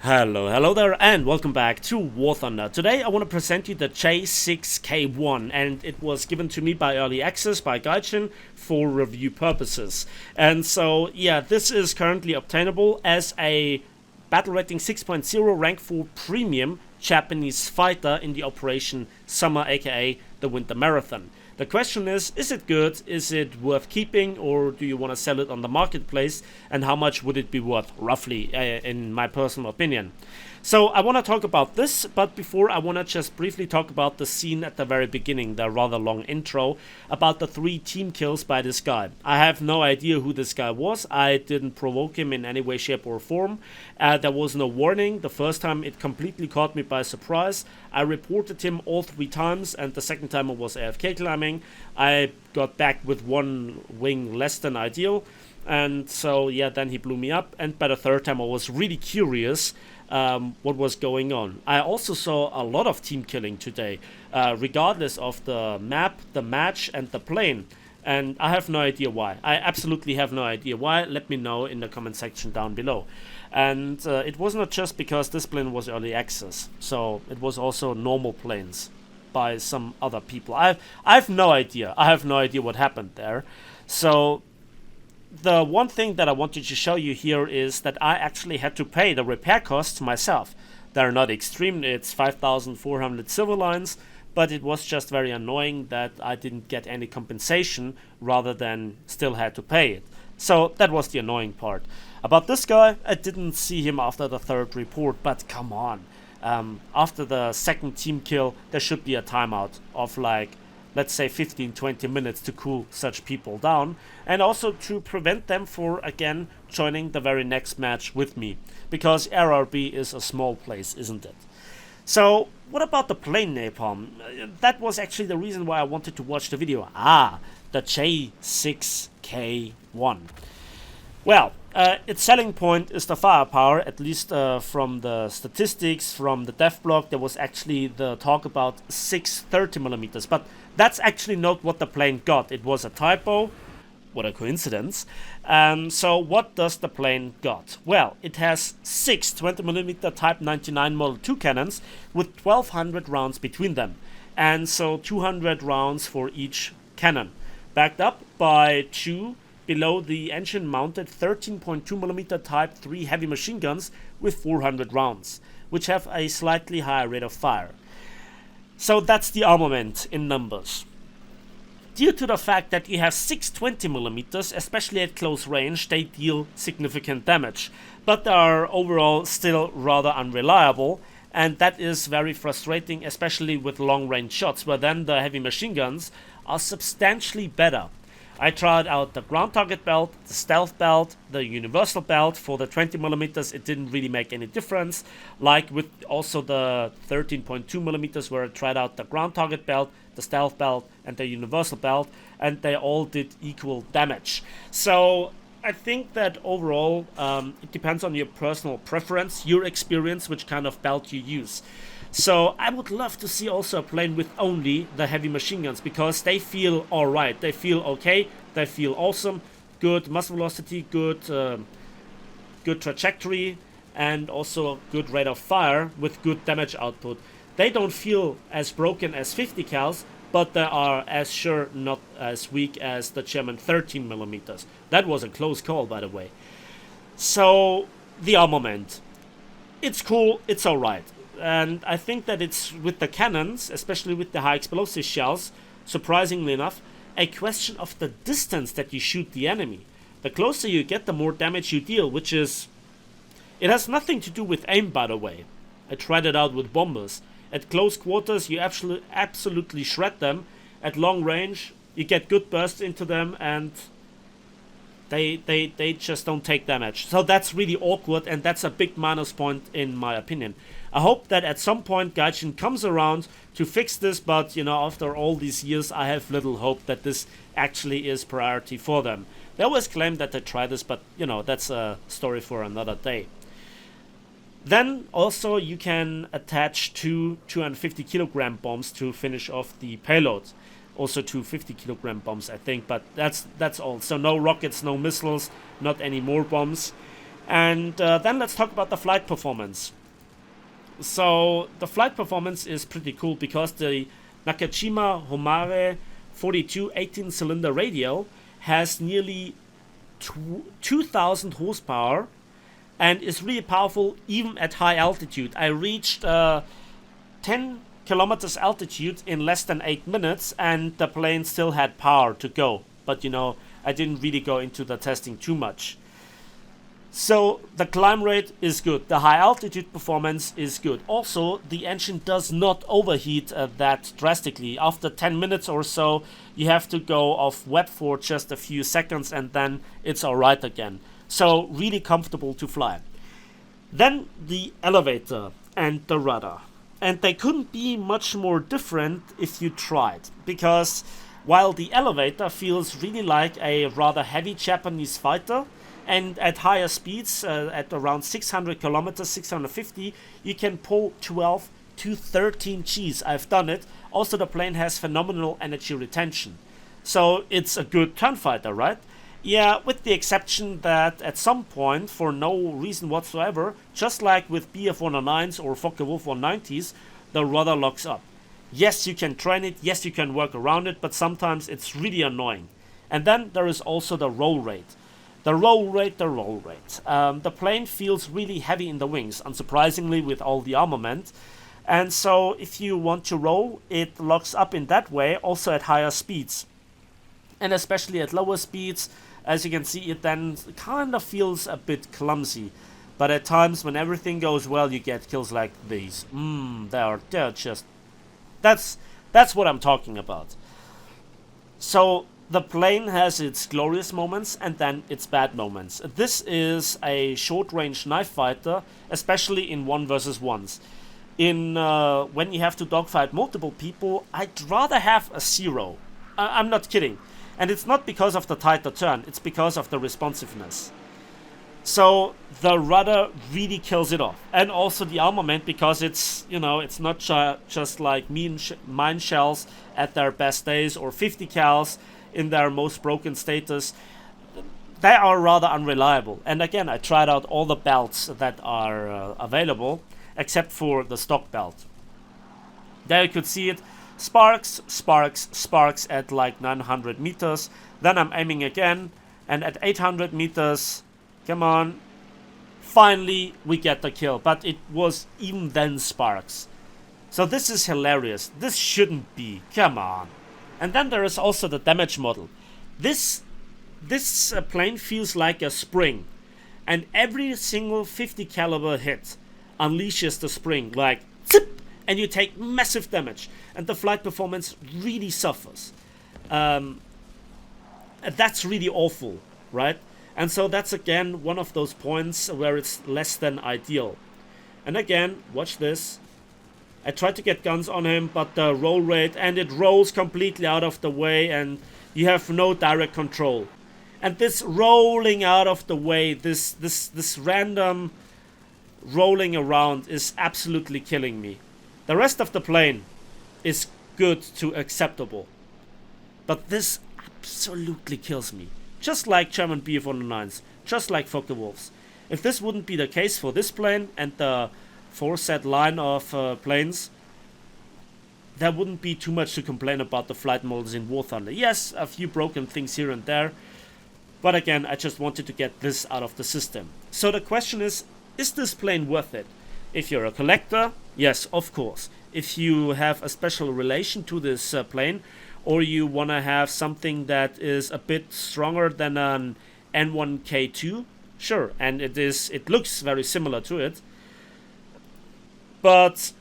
Hello there, and welcome back to War Thunder. Today I want to present you the J6K1, and it was given to me by Early Access by Gettin for review purposes. And so, yeah, this is currently obtainable as a battle rating 6.0 rank 4 premium Japanese fighter in the Operation Summer, aka the Winter Marathon. The question is it good, is it worth keeping, or do you want to sell it on the marketplace, and how much would it be worth, roughly, in my personal opinion? So I want to talk about this, but before I want to just briefly talk about the scene at the very beginning, the rather long intro, about the 3 team kills by this guy. I have no idea who this guy was. I didn't provoke him in any way, shape or form. There was no warning. The first time it completely caught me by surprise. I reported him all 3 times, and the second time I was AFK climbing. I got back with 1 wing less than ideal, and so yeah, then he blew me up, and by the third time I was really curious what was going on. I also saw a lot of team killing today, regardless of the map, the match and the plane, and I have no idea why. I absolutely have no idea why. Let me know in the comment section down below. And it was not just because this plane was early access, so it was also normal planes by some other people. I have no idea. I have no idea what happened there. So the one thing that I wanted to show you here is that I actually had to pay the repair costs myself. They're not extreme, it's 5,400 silver lines, but it was just very annoying that I didn't get any compensation rather than still had to pay it. So that was the annoying part. About this guy, I didn't see him after the 3rd report, but come on. After the 2nd team kill, there should be a timeout of like, let's say 15-20 minutes to cool such people down, and also to prevent them for again joining the very next match with me, because RRB is a small place, isn't it? So what about the plane napalm? That was actually the reason why I wanted to watch the video. The J6K1. Well, its selling point is the firepower, at least from the statistics, from the dev blog. There was actually the talk about 630mm, but that's actually not what the plane got. It was a typo. What a coincidence. So what does the plane got? Well, it has 6 20mm Type 99 Model 2 cannons with 1200 rounds between them. And so 200 rounds for each cannon. Backed up by 2 below the engine mounted 13.2mm Type 3 heavy machine guns with 400 rounds, which have a slightly higher rate of fire. So that's the armament in numbers. Due to the fact that you have 6 20mm, especially at close range, they deal significant damage, but they are overall still rather unreliable, and that is very frustrating, especially with long range shots, where then the heavy machine guns are substantially better. I tried out the ground target belt, the stealth belt, the universal belt. For the 20mm it didn't really make any difference, like with also the 13.2mm where I tried out the ground target belt, the stealth belt and the universal belt, and they all did equal damage. So I think that overall it depends on your personal preference, your experience, which kind of belt you use. So I would love to see also a plane with only the heavy machine guns, because they feel alright, they feel okay, they feel awesome, good muzzle velocity, good trajectory, and also good rate of fire with good damage output. They don't feel as broken as 50 cals, but they are as sure not as weak as the German 13mm. That was a close call, by the way. So the armament, it's cool, it's alright. And I think that it's, with the cannons, especially with the high explosive shells, surprisingly enough, a question of the distance that you shoot the enemy. The closer you get, the more damage you deal, which is... It has nothing to do with aim, by the way. I tried it out with bombers. At close quarters, you absolutely shred them. At long range, you get good bursts into them, and they just don't take damage. So that's really awkward, and that's a big minus point in my opinion. I hope that at some point Gettin comes around to fix this, but you know, after all these years I have little hope that this actually is priority for them. They always claim that they try this, but you know, that's a story for another day. Then also you can attach 2 250 kilogram bombs to finish off the payload. Also 2 50 kilogram bombs, I think, but that's all. So no rockets, no missiles, not any more bombs. And then let's talk about the flight performance. So the flight performance is pretty cool because the Nakajima Homare 42 18-cylinder radial has nearly 2000 horsepower and is really powerful even at high altitude. I reached 10 kilometers altitude in less than 8 minutes and the plane still had power to go. But you know, I didn't really go into the testing too much. So the climb rate is good. The high altitude performance is good. Also, the engine does not overheat that drastically. After 10 minutes or so, you have to go off web for just a few seconds and then it's alright again. So really comfortable to fly. Then the elevator and the rudder. And they couldn't be much more different if you tried. Because while the elevator feels really like a rather heavy Japanese fighter, and at higher speeds, at around 600 kilometers, 650, you can pull 12 to 13 Gs. I've done it. Also, the plane has phenomenal energy retention. So it's a good turn fighter, right? Yeah, with the exception that at some point, for no reason whatsoever, just like with BF-109s or Focke-Wulf 190s, the rudder locks up. Yes, you can train it. Yes, you can work around it, but sometimes it's really annoying. And then there is also the roll rate. The roll rate. The plane feels really heavy in the wings, unsurprisingly with all the armament. And so if you want to roll, it locks up in that way, also at higher speeds. And especially at lower speeds, as you can see, it then kind of feels a bit clumsy. But at times when everything goes well, you get kills like these. They're just... That's what I'm talking about. So the plane has its glorious moments and then its bad moments. This is a short-range knife fighter, especially in 1 versus 1s. When you have to dogfight multiple people, I'd rather have a 0. I'm not kidding. And it's not because of the tighter turn, it's because of the responsiveness. So the rudder really kills it off. And also the armament, because it's, you know, it's not just like mine shells at their best days or 50 cals in their most broken status. They are rather unreliable. And again, I tried out all the belts that are available, except for the stock belt. There you could see it. Sparks at like 900 meters. Then I'm aiming again. And at 800 meters, come on. Finally, we get the kill. But it was even then sparks. So this is hilarious. This shouldn't be. Come on. And then there is also the damage model. This plane feels like a spring. And every single 50 caliber hit unleashes the spring. Like, zip! And you take massive damage. And the flight performance really suffers. That's really awful, right? And so that's again one of those points where it's less than ideal. And again, watch this. I tried to get guns on him, but the roll rate, and it rolls completely out of the way and you have no direct control. And this rolling out of the way, this random rolling around is absolutely killing me. The rest of the plane is good to acceptable. But this absolutely kills me. Just like German BF-109s, just like Focke-Wulfs. If this wouldn't be the case for this plane and the 4-set line of planes, there wouldn't be too much to complain about the flight models in War Thunder. Yes, a few broken things here and there, but again, I just wanted to get this out of the system. So the question is this plane worth it? If you're a collector, yes, of course. If you have a special relation to this plane, or you want to have something that is a bit stronger than an N1K2, sure, and it looks very similar to it. But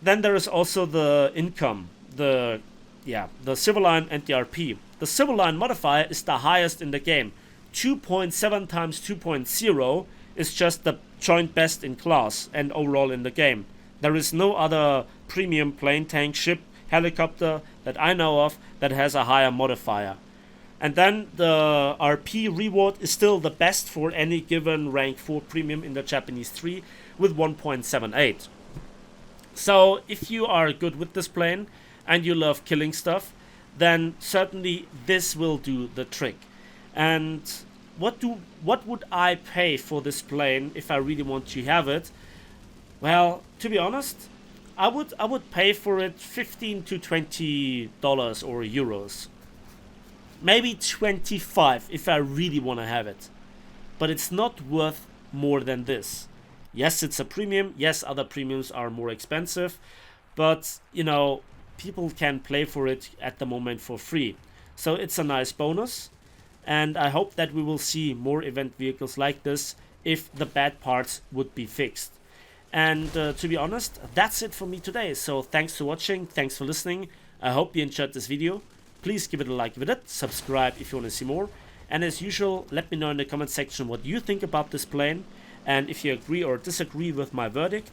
then there is also the income, the Silverline and the RP. The Silverline modifier is the highest in the game. 2.7 times 2.0 is just the joint best in class and overall in the game. There is no other premium plane, tank, ship, helicopter that I know of that has a higher modifier. And then the RP reward is still the best for any given rank 4 premium in the Japanese 3 with 1.78. So if you are good with this plane and you love killing stuff, then certainly this will do the trick. And what would I pay for this plane if I really want to have it? Well, to be honest, I would pay for it $15 to $20 or euros. Maybe 25 if I really want to have it. But it's not worth more than this. Yes, it's a premium. Yes, other premiums are more expensive. But, you know, people can play for it at the moment for free. So it's a nice bonus. And I hope that we will see more event vehicles like this if the bad parts would be fixed. And to be honest, that's it for me today. So thanks for watching. Thanks for listening. I hope you enjoyed this video. Please give it a like if you did. Subscribe if you want to see more. And as usual, let me know in the comment section what you think about this plane. And if you agree or disagree with my verdict.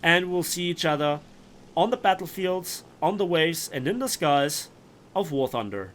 And we'll see each other on the battlefields, on the waves, and in the skies of War Thunder.